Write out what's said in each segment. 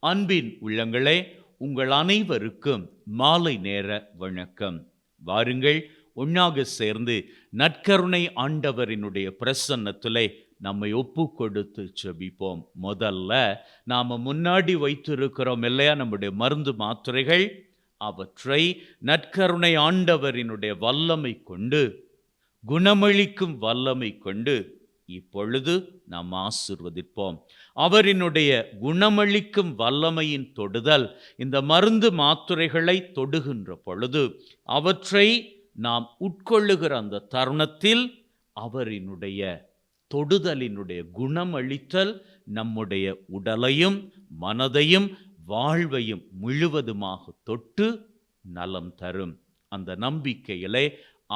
அன்பின் உள்ளங்களே, உங்கள் அனைவருக்கும் மாலை நேர வணக்கம். வாருங்கள், ஒன்றாக சேர்ந்து நற்கருணை ஆண்டவரினுடைய பிரசன்னத்திலே நம்மை ஒப்பு கொடுத்து ஜெபிப்போம். முதல்ல நாம முன்னாடி வைத்திருக்கிறோம் இல்லையா நம்முடைய மருந்து மாத்திரைகள், அவற்றை நற்கருணை ஆண்டவரினுடைய வல்லமை கொண்டு, குணமளிக்கும் வல்லமை கொண்டு இப்பொழுது நாம் ஆசீர்வதிப்போம். அவரினுடைய குணமளிக்கும் வல்லமையின் தொடுதல் இந்த மருந்து மாத்திரைகளை தொடுகின்ற பொழுது, அவற்றை நாம் உட்கொள்ளுகிற அந்த தருணத்தில் அவரினுடைய தொடுதலினுடைய குணமளித்தல் நம்முடைய உடலையும் மனதையும் வாழ்வையும் முழுவதுமாக தொட்டு நலம் தரும். அந்த நம்பிக்கையிலே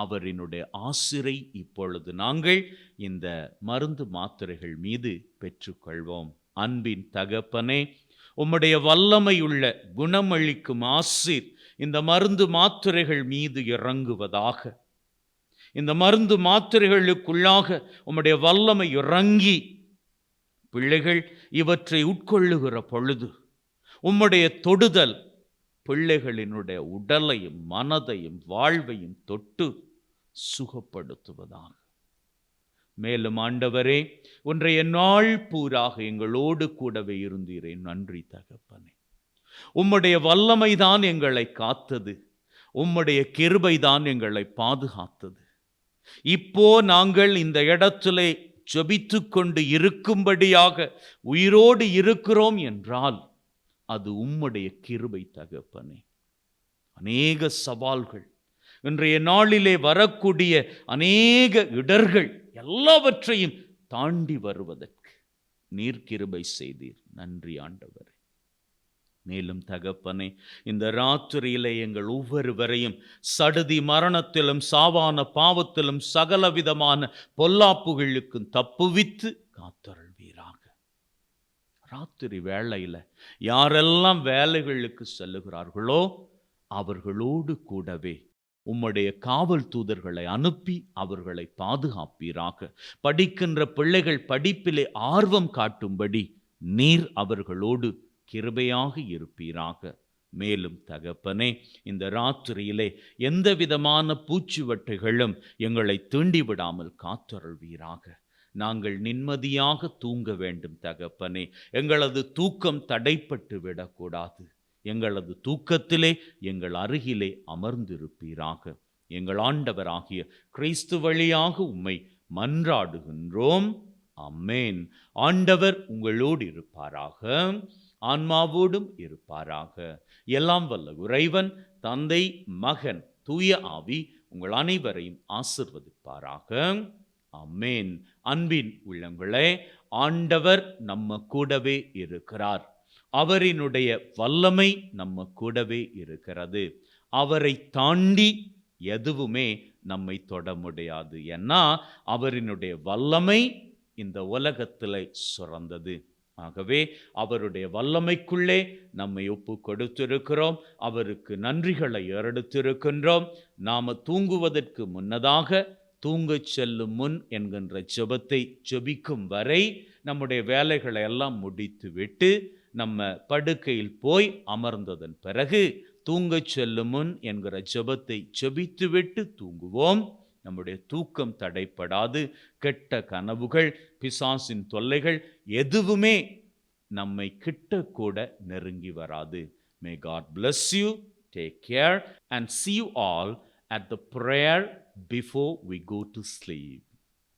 அவரினுடைய ஆசிரை இப்பொழுது நாங்கள் இந்த மருந்து மாத்திரைகள் மீது பெற்றுக்கொள்வோம். அன்பின் தகப்பனே, உம்முடைய வல்லமையுள்ள குணமளிக்கும் ஆசீர் இந்த மருந்து மாத்திரைகள் மீது இறங்குவதாக. இந்த மருந்து மாத்திரைகளுக்குள்ளாக உம்முடைய வல்லமை இறங்கி பிள்ளைகள் இவற்றை உட்கொள்ளுகிற பொழுது உம்முடைய தொடுதல் பிள்ளைகளினுடைய உடலையும் மனதையும் வாழ்வையும் தொட்டு சுகப்படுத்துவதாக. மேலும் ஆண்டவரே, ஒன்றைய நாள் பூராக எங்களோடு கூடவே இருந்தீரே, நன்றி தகப்பனே. உம்முடைய வல்லமைதான் எங்களை காத்தது, உம்முடைய கிருபைதான் எங்களை பாதுகாத்தது. இப்போ நாங்கள் இந்த இடத்திலே ஜெபித்து கொண்டு இருக்கும்படியாக உயிரோடு இருக்கிறோம் என்றால் அது உம்முடைய கிருபை தகப்பனே. அநேக சவால்கள், இன்றைய நாளிலே வரக்கூடிய அநேக இடர்கள் எல்லாவற்றையும் தாண்டி வருவதற்கு நீர் கிருபை செய்தீர். நன்றி ஆண்டவரே. மேலும் தகப்பனே, இந்த ராத்திரியிலே எங்கள் ஒவ்வொருவரையும் சடுதி மரணத்திலும் சாவான பாவத்திலும் சகலவிதமான பொல்லாப்புகளுக்கும் தப்புவித்து காத்தருள்வீராக. ராத்திரி வேளையில யாரெல்லாம் வேலைகளுக்கு செல்லுகிறார்களோ அவர்களோடு கூடவே உம்முடைய காவல் தூதர்களை அனுப்பி அவர்களை பாதுகாப்பீராக. படிக்கின்ற பிள்ளைகள் படிப்பிலே ஆர்வம் காட்டும்படி நீர் அவர்களோடு கிருபையாக இருப்பீராக. மேலும் தகப்பனே, இந்த ராத்திரியிலே எந்த விதமான பூச்சிவட்டைகளும் எங்களை தீண்டிவிடாமல் காத்தருள்வீராக. நாங்கள் நிம்மதியாக தூங்க வேண்டும் தகப்பனே. எங்களது தூக்கம் தடைப்பட்டு விடக்கூடாது. எங்களது தூக்கத்திலே எங்கள் அருகிலே அமர்ந்திருப்பீராக. எங்கள் ஆண்டவராகிய கிறிஸ்து வழியாக உம்மை மன்றாடுகின்றோம். ஆமென். ஆண்டவர் உங்களோடு இருப்பாராக, ஆன்மாவோடும் இருப்பாராக. எல்லாம் வல்ல இறைவன் தந்தை, மகன், தூய ஆவி உங்கள் அனைவரையும் ஆசீர்வதிப்பாராக. ஆமென். அன்பின் உள்ளங்களே, ஆண்டவர் நம்ம கூடவே இருக்கிறார். அவரினுடைய வல்லமை நம்ம கூடவே இருக்கிறது. அவரை தாண்டி எதுவுமே நம்மை தொட முடியாது. ஏன்னா அவரினுடைய வல்லமை இந்த உலகத்திலே சுரந்தது. ஆகவே அவருடைய வல்லமைக்குள்ளே நம்மை ஒப்பு கொடுத்திருக்கிறோம். அவருக்கு நன்றிகளை எடுத்திருக்கின்றோம். நாம தூங்குவதற்கு முன்னதாக தூங்கச் செல்லும் முன் என்கின்ற ஜெபத்தை ஜெபிக்கும் வரை நம்முடைய வேலைகளை எல்லாம் முடித்து விட்டு நம்ம படுக்கையில் போய் அமர்ந்ததன் பிறகு தூங்கச் செல்லும் முன் என்கிற ஜெபத்தை ஜெபித்து விட்டு தூங்குவோம். நம்முடைய தூக்கம் தடைப்படாது. கெட்ட கனவுகள், பிசாசின் தொல்லைகள் எதுவுமே நம்மை கிட்ட கூட நெருங்கி வராது. May God bless you. Take care and see you all at the prayer before we go to sleep.